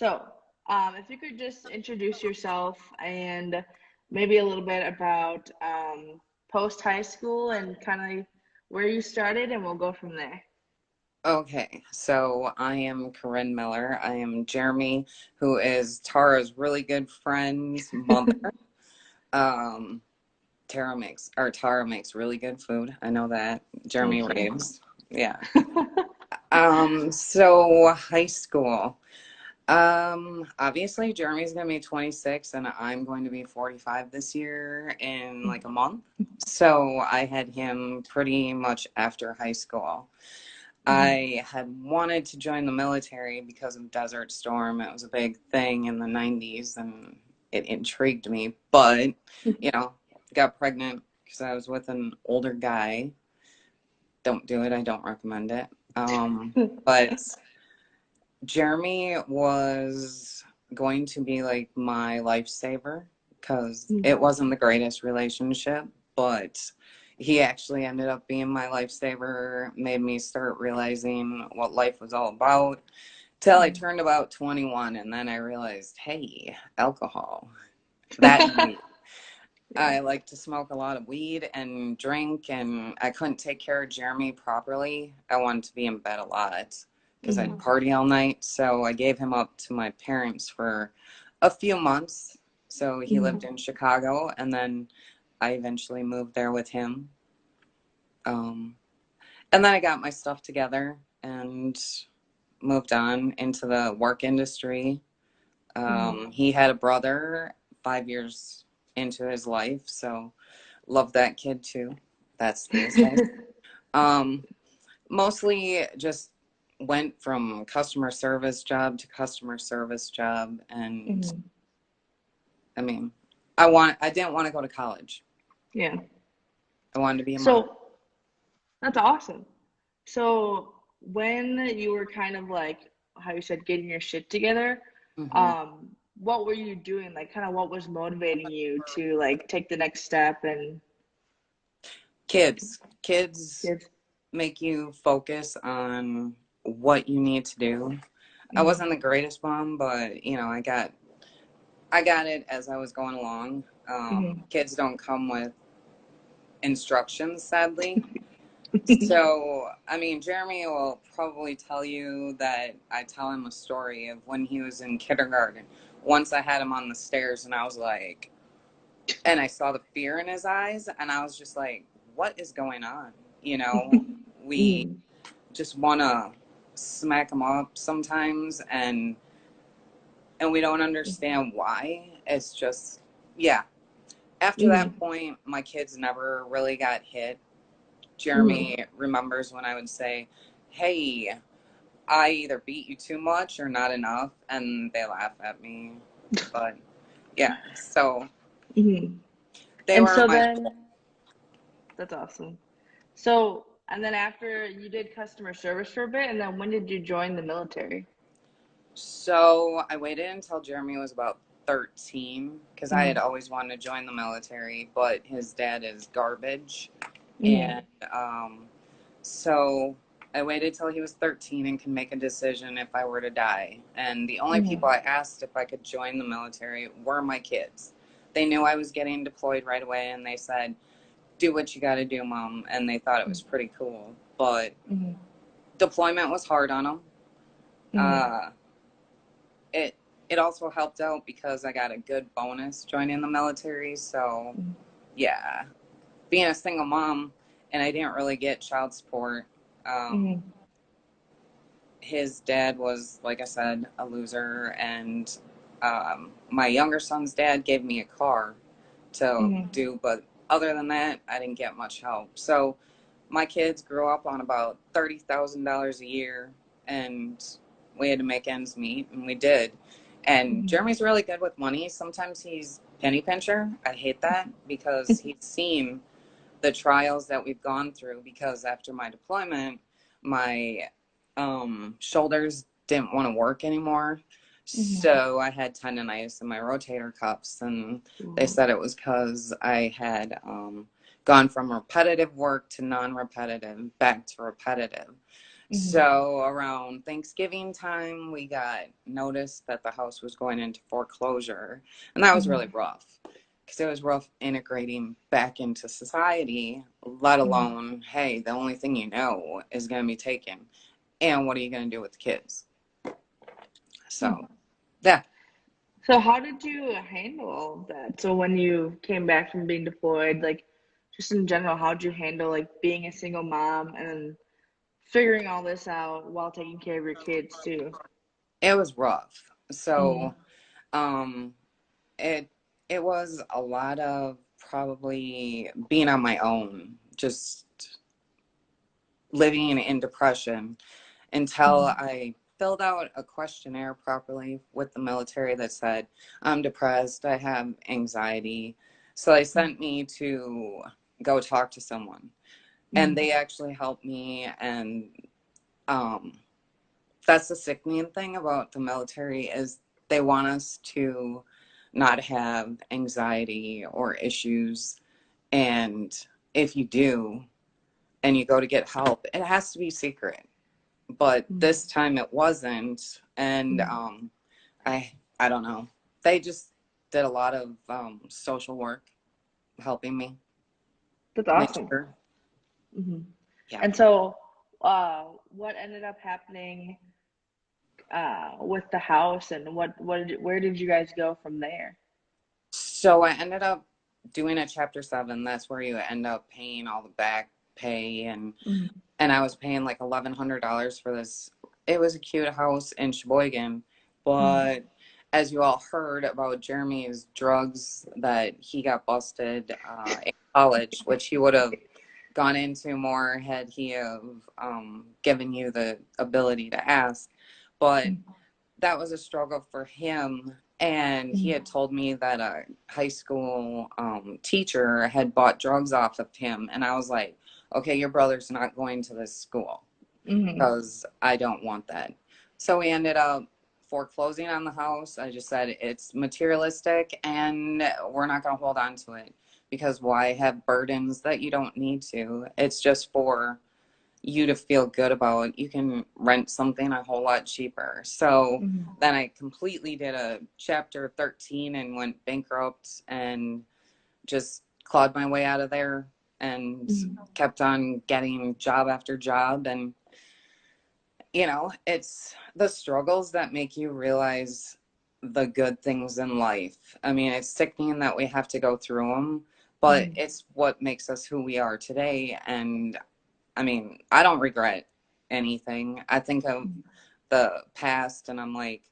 So, if you could just introduce yourself and maybe a little bit about post high school and kind of where you started, and we'll go from there. Okay, so I am Corinne Miller. I am Jeremy, who is Tara's really good friend's mother. Um, Tara makes really good food. I know that. Jeremy Thank you. raves. Yeah. So high school. Obviously Jeremy's gonna be 26 and I'm going to be 45 this year in like a month. So I had him pretty much after high school. Mhm. I had wanted to join the military because of Desert Storm. It was a big thing in the 90s and it intrigued me. But, you know, got pregnant because I was with an older guy. Don't do it. I don't recommend it. But Jeremy was going to be like my lifesaver because it wasn't the greatest relationship, but he actually ended up being my lifesaver, made me start realizing what life was all about till I turned about 21 and then I realized, hey, alcohol. That night Yeah. I like to smoke a lot of weed and drink, and I couldn't take care of Jeremy properly. I wanted to be in bed a lot because I'd Mhm. party all night. So I gave him up to my parents for a few months. So he lived Mhm. in Chicago, and then I eventually moved there with him. Um, and then I got my stuff together and moved on into the work industry. Mhm. He had a brother 5 years into his life, so love that kid too. That's these days. Um, Mostly just went from customer service job to customer service job, and Mhm. I mean, I didn't want to go to college. Yeah. I wanted to be a mom. So that's awesome. So when you were kind of like how you said getting your shit together, Hmm. what were you doing? Like kind of what was motivating you to like take the next step and Kids kids? make you focus on what you need to do. I Mhm. wasn't the greatest mom, but I got it as I was going along. Mhm. Kids don't come with instructions, sadly. So, I mean, Jeremy will probably tell you that I tell him a story of when he was in kindergarten. Once I had him on the stairs and I was like, and I saw the fear in his eyes and I was just like, what is going on? You know, we Mhm. just want to smack him up sometimes and we don't understand why. It's just, yeah. After that Mhm. point, my kids never really got hit. Mhm. Jeremy remembers when I would say, hey, I either beat you too much or not enough, and they laugh at me. But yeah, so Mhm. they And were so my. then that's awesome. So and then after you did customer service for a bit, and then when did you join the military? So I waited until Jeremy was about 13 because I had Mhm. always wanted to join the military, but his dad is garbage. And Mhm. so I waited till he was 13 and can make a decision if I were to die. And the only people Mhm. I asked if I could join the military were my kids. They knew I was getting deployed right away and they said, do what you got to do, mom. And they thought it was pretty cool. But Mhm. deployment was hard on them. Mhm. Uh, it it also helped out because I got a good bonus joining the military. So Mhm. yeah, being a single mom and I didn't really get child support. Um, Mhm. his dad was, like I said, a loser, and my younger son's dad gave me a car to Mhm. do, but other than that, I didn't get much help. So my kids grew up on about $30,000 a year, and we had to make ends meet, and we did. And Mhm. Jeremy's really good with money. Sometimes he's penny pincher. I hate that because he's seen the trials that we've gone through. Because after my deployment, my shoulders didn't want to work anymore. Mhm. So I had tendonitis in my rotator cuffs, and they Ooh. said it was because I had gone from repetitive work to non repetitive back to repetitive. Mm-hmm. So around Thanksgiving time, we got notice that the house was going into foreclosure. And that was really Mm-hmm. rough because it was rough integrating back into society, let Mm-hmm. alone, hey, the only thing you know is going to be taken. And what are you going to do with the kids? So, yeah. So how did you handle all of that? So when you came back from being deployed, like just in general, how did you handle like being a single mom and then figuring all this out while taking care of your kids too? It was rough. Mm-hmm. So, um, it it was a lot of probably being on my own, just living in depression until Mm-hmm. I filled out a questionnaire properly with the military that said, I'm depressed, I have anxiety. So they sent me to go talk to someone. And Mm-hmm. they actually helped me. And um, that's the sickening thing about the military is they want us to not have anxiety or issues. And if you do, and you go to get help, it has to be secret. But this time it wasn't. And Mm-hmm. I don't know. They just did a lot of social work helping me That's make awesome. sure. Hmm. Yeah. And so, what ended up happening with the house, and where did you guys go from there? So I ended up doing a chapter 7. That's where you end up paying all the back pay, Mm-hmm. and I was paying like $1,100 for this. It was a cute house in Sheboygan, but as you all heard about Jeremy's drugs that he got busted in college, which he would have gone into more had he have given you the ability to ask. But that was a struggle for him. And he had told me that a high school teacher had bought drugs off of him. And I was like, okay, your brother's not going to this school Mm-hmm. because I don't want that. So we ended up foreclosing on the house. I just said it's materialistic and we're not going to hold on to it because why have burdens that you don't need to? It's just for you to feel good about. You can rent something a whole lot cheaper. So Mm-hmm. then I completely did a chapter 13 and went bankrupt and just clawed my way out of there and Mm-hmm. kept on getting job after job. And it's the struggles that make you realize the good things in life. I mean, it's sickening that we have to go through them, but Mm-hmm. it's what makes us who we are today. And I mean, I don't regret anything. I think of the past and I'm like,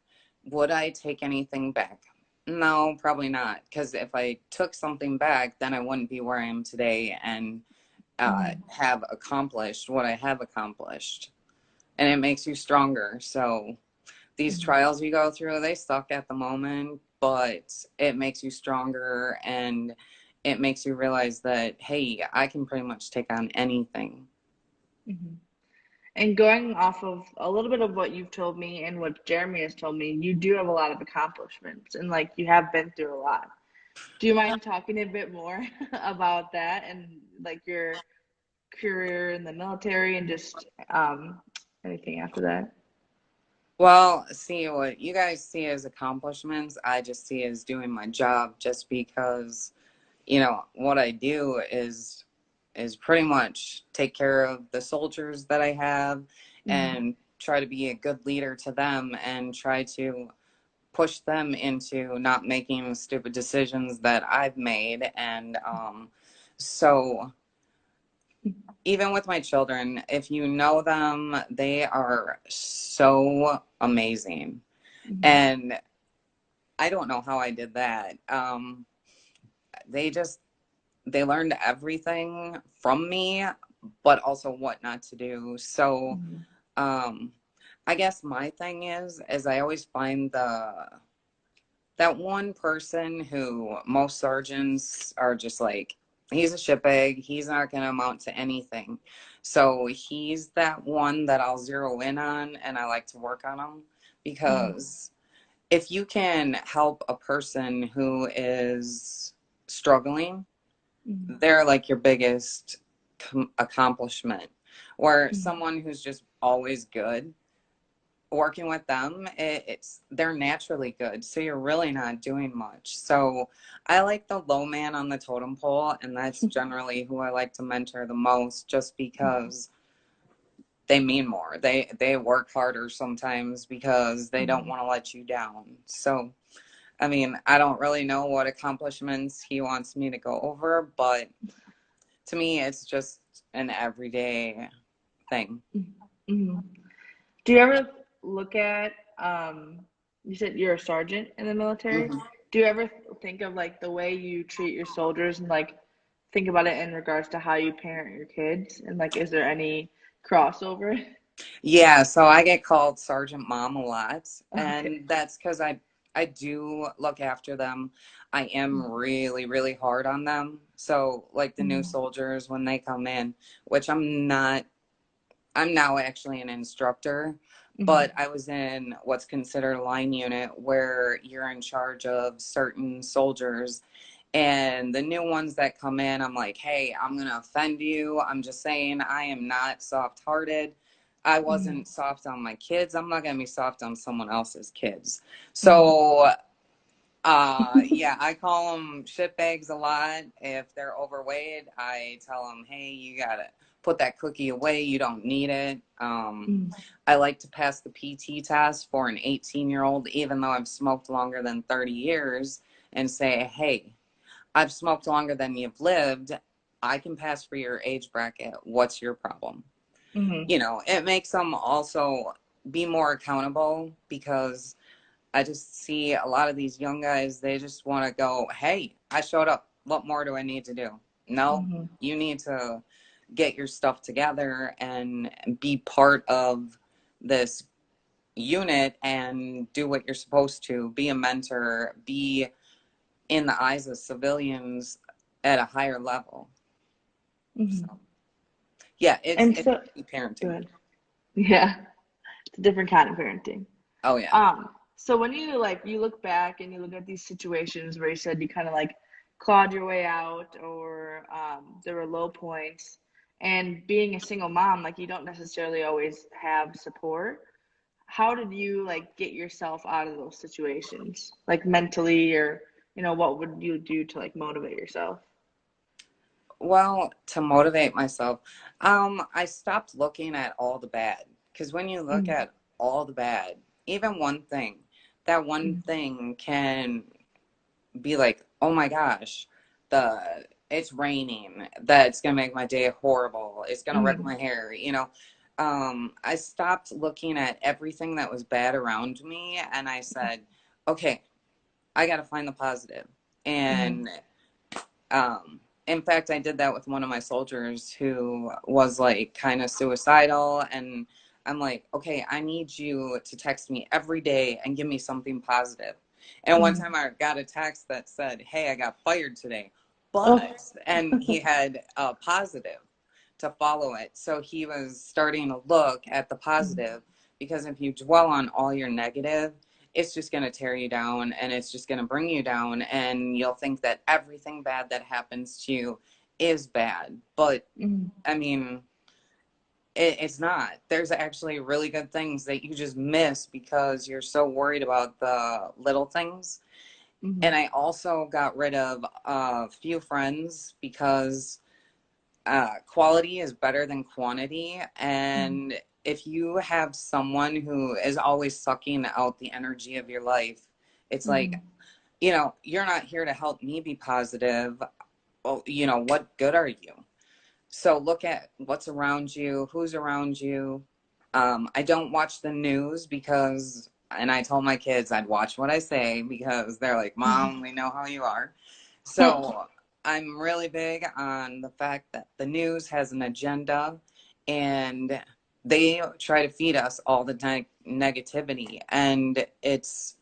would I take anything back? No, probably not. Because if I took something back, then I wouldn't be where I am today and Mm-hmm. have accomplished what I have accomplished. And it makes you stronger. So these Mm-hmm. trials you go through, they suck at the moment, but it makes you stronger and it makes you realize that, hey, I can pretty much take on anything. Mm-hmm. And going off of a little bit of what you've told me and what Jeremy has told me, you do have a lot of accomplishments and like you have been through a lot. Do you mind talking a bit more about that and like your career in the military and just anything after that? Well, see, what you guys see as accomplishments, I just see as doing my job just because, what I do is pretty much take care of the soldiers that I have Mm-hmm. and try to be a good leader to them and try to push them into not making stupid decisions that I've made. And so even with my children, if you know them, they are so amazing. Mm-hmm. And I don't know how I did that. They just they learned everything from me, but also what not to do. So Mm-hmm. um, I guess my thing is I always find that one person who most sergeants are just like, he's a shitbag. He's not going to amount to anything. So he's that one that I'll zero in on, and I like to work on him Mm-hmm. because if you can help a person who is struggling, Mm-hmm. they're like your biggest accomplishment. Or someone who's just always good. Working with them, they're naturally good, so you're really not doing much. So I like the low man on the totem pole, and that's generally who I like to mentor the most, just because they mean more. They work harder sometimes because they don't Mhm. want to let you down. So I mean, I don't really know what accomplishments he wants me to go over, but to me it's just an everyday thing. Mhm. Do you ever look at, you said you're a sergeant in the military. Hmm. Do you ever think of like the way you treat your soldiers and like think about it in regards to how you parent your kids? And like, is there any crossover? Yeah, so I get called Sergeant Mom a lot, Okay. and that's because I do look after them. I am really, really hard on them. So like the new Mhm. soldiers when they come in, which I'm not, I'm now actually an instructor, but Mhm. I was in what's considered a line unit where you're in charge of certain soldiers. And the new ones that come in, I'm like, hey, I'm going to offend you. I'm just saying, I am not soft hearted. I Mhm. wasn't soft on my kids. I'm not going to be soft on someone else's kids. Mhm. So yeah, I call them shit bags a lot. If they're overweight, I tell them, hey, you gotta put that cookie away. You don't need it. Mhm. I like to pass the PT test for an 18-year-old, even though I've smoked longer than 30 years, and say, hey, I've smoked longer than you've lived. I can pass for your age bracket. What's your problem? Mhm. You know, it makes them also be more accountable because I just see a lot of these young guys, they just want to go, hey, I showed up. What more do I need to do? No, Mhm. you need to get your stuff together and be part of this unit and do what you're supposed to. Be a mentor, be in the eyes of civilians at a higher level. Mhm. So, yeah, And it's so, parenting. good. Yeah, it's a different kind of parenting. Oh, yeah. So when you like you look back and you look at these situations where you said you kind of like clawed your way out or there were low points and being a single mom, like you don't necessarily always have support. How did you like get yourself out of those situations? Like mentally or what would you do to like motivate yourself? Well, to motivate myself, I stopped looking at all the bad. Because when you look Mm, at all the bad, even one thing, that one mm, thing can be like, oh my gosh, it's raining. That's gonna make my day horrible. It's gonna wreck mm, my hair. You know, I stopped looking at everything that was bad around me, and I said, okay, I got to find the positive. mm, And in fact, I did that with one of my soldiers who was like kind of suicidal. And I'm like, okay, I need you to text me every day and give me something positive. And one mm. time I got a text that said, hey, I got fired today. Oh. And he had a positive to follow it. So he was starting to look at the Mm, positive because if you dwell on all your negative, it's just going to tear you down and it's just going to bring you down. And you'll think that everything bad that happens to you is bad. But mm, I mean, it's not. There's actually really good things that you just miss because you're so worried about the little things. And mm, I also got rid of a few friends because quality is better than quantity. mm, And if you have someone who is always sucking out the energy of your life, it's like, mm. you know, you're not here to help me be positive. Well, you know, what good are you? So look at what's around you, who's around you. I don't watch the news because, and I told my kids I'd watch what I say because they're like, Mom, we know how you are. So I'm really big on the fact that the news has an agenda and they try to feed us all the negativity. And it's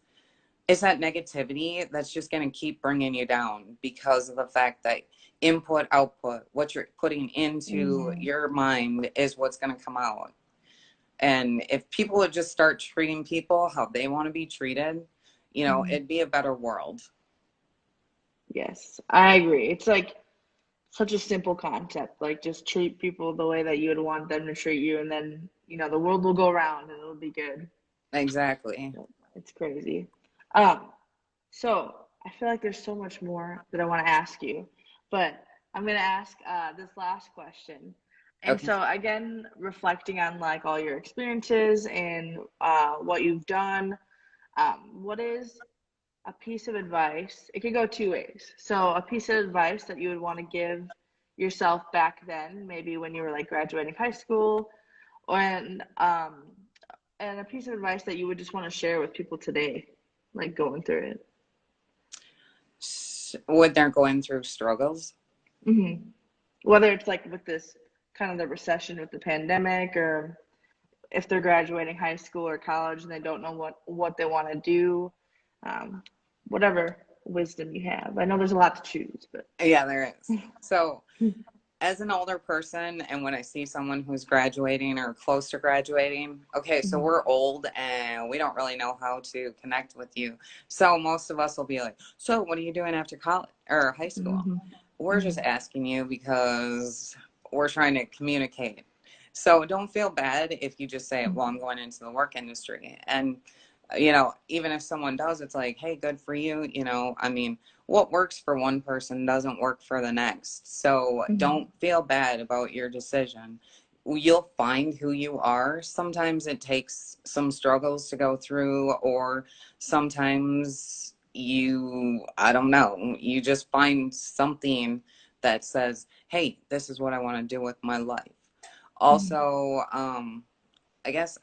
that negativity that's just going to keep bringing you down because of the fact that input output what you're putting into Mhm. your mind is what's going to come out. And if people would just start treating people how they want to be treated, you know, Mhm. it'd be a better world. Yes, I agree. It's like such a simple concept. Like just treat people the way that you would want them to treat you, and then the world will go around and it'll be good. Exactly. It's crazy. Um, so I feel like there's so much more that I want to ask you, but I'm gonna ask this last question. And Okay. so again, reflecting on like all your experiences and what you've done, what is a piece of advice? It could go two ways. So a piece of advice that you would want to give yourself back then, maybe when you were like graduating high school, and and a piece of advice that you would just want to share with people today, like going through it. When they're going through struggles. hmm Whether it's like with this kind of the recession with the pandemic, or if they're graduating high school or college and they don't know what they want to do, um, whatever wisdom you have. I know there's a lot to choose, but Yeah, there is. So as an older person, and when I see someone who's graduating or close to graduating, okay, so Mhm, we're old and we don't really know how to connect with you. So most of us will be like, so what are you doing after college or high school? mhm, We're just mhm, asking you because we're trying to communicate. So don't feel bad if you just say, well, I'm going into the work industry. And, even if someone does, it's like, hey, good for you. I mean, what works for one person doesn't work for the next. So mhm, don't feel bad about your decision. You'll find who you are. Sometimes it takes some struggles to go through, or sometimes I don't know, you just find something that says, hey, this is what I want to do with my life. mhm, Also, I guess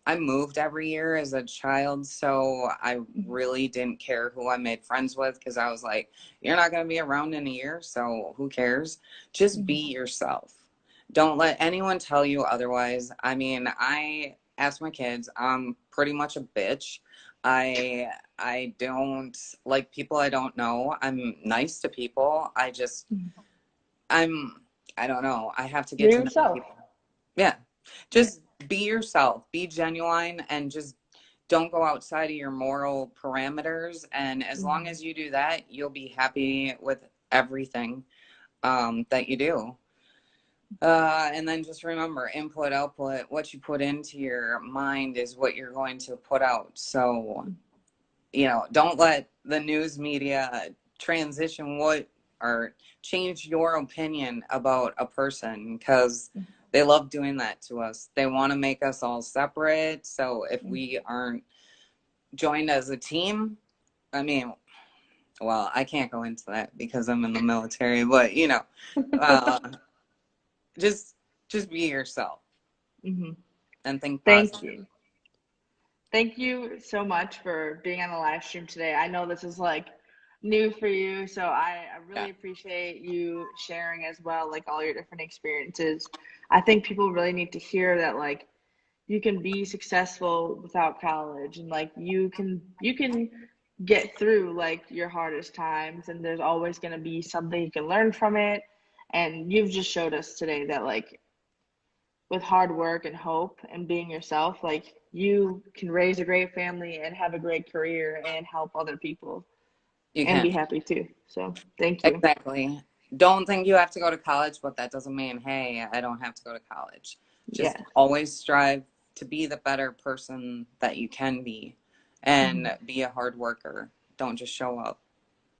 I moved every year as a child, so I mhm, really didn't care who I made friends with because I was like, you're not going to be around in a year, so who cares? Just be mhm, yourself. Don't let anyone tell you otherwise. I mean, I ask my kids, I'm pretty much a bitch. I don't like people I don't know. I'm nice to people. mhm. I'm I don't know. I have to get You're to know yourself. people. Yeah. Yeah. Just be yourself, be genuine, and just don't go outside of your moral parameters. And as long Mhm, as you do that, you'll be happy with everything that you do. And then just remember, input, output, what you put into your mind is what you're going to put out. So, don't let the news media transition what or change your opinion about a person, because they love doing that to us. They want to make us all separate. So if mhm, we aren't joined as a team, I mean, well, I can't go into that because I'm in the military, but uh, just just be yourself mhm. and think Thank positive. you. Thank you so much for being on the live stream today. I know this is like new for you, so I Yeah, really appreciate you sharing as well, like all your different experiences. I think people really need to hear that like you can be successful without college, and like you can get through like your hardest times, and there's always going to be something you can learn from it. And you've just showed us today that like with hard work and hope and being yourself, like you can raise a great family and have a great career and help other people you and can. be happy too. So thank you. Exactly. Don't think you have to go to college, but that doesn't mean, hey, I don't have to go to college. Just Yeah. always strive to be the better person that you can be, and Mhm. be a hard worker. Don't just show up.